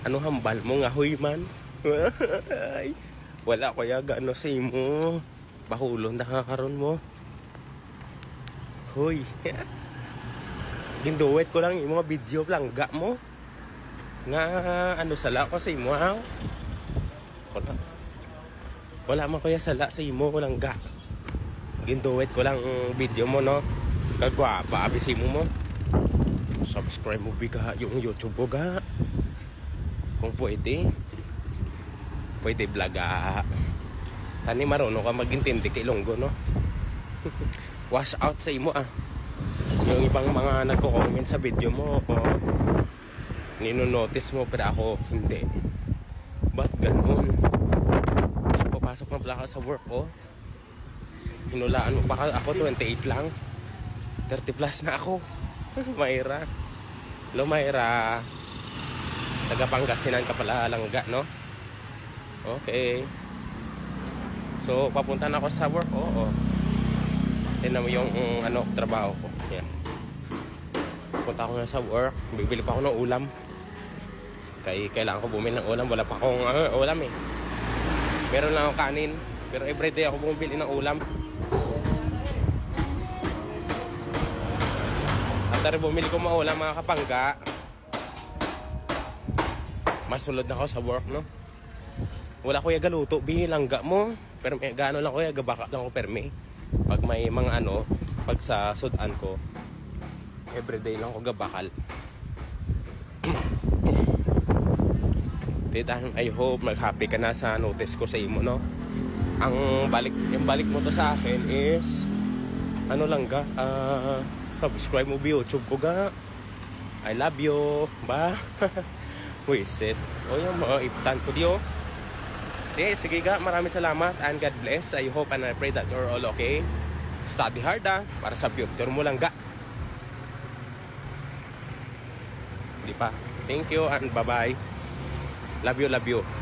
Ano hambal mo nga huy man? Ay, wala ko yaga ano sa imo. Bahulon na kakaroon mo. Huy. Ginduwet ko lang yung mga video langga mo. Nga ano sala ko sa imo ha? Wala man kuya sala sa imo langga. Ginduwet ko lang video mo no. Kagwapa abisi mo. Subscribe mo biga yung YouTube ko ga. Kung pwede vloga. Tani marunong ka magintindi kay Ilonggo no. Wash out sa imo ah. Yung ibang mga nagko-comment sa video mo nino-notice mo pero ako hindi. Ba't ganun? So, papasok na pala sa work ko. Hinulaan mo pa ako 28 lang. 30 plus na ako. Mayra. Hello Mayra. Taga Pangasinan ka pala langga no? Okay. So papunta na ako sa work. Oo. Tingnan mo yung ano trabaho ko. Yan. Punta ako na sa work. Bibili pa ako ng ulam. Kailangan ko bumili ng ulam. Wala pa akong ulam eh. Meron lang ako kanin. Pero everyday ako bumili ng ulam. After bumili ko mga ulam mga kapangga, masulod na ako sa work no. Wala ko yaga luto. Bilangga mo. Pero may gano lang ko yaga baka lang ko permi. Pag may mga ano, pag sa sudan ko, everyday lang ko gabakal. Titan, I hope mag-happy ka na sa notice ko sa imo no. Yung balik mo to sa akin is ano lang ga, subscribe mo bi YouTube ko ga. I love you. Ba? Wisit. O yung mga iptan ko diyo. Sige ga, maraming salamat and God bless. I hope and I pray that you're all okay. Study hard para sa future mo lang ga. Di pa? Thank you and bye-bye. Love you, love you.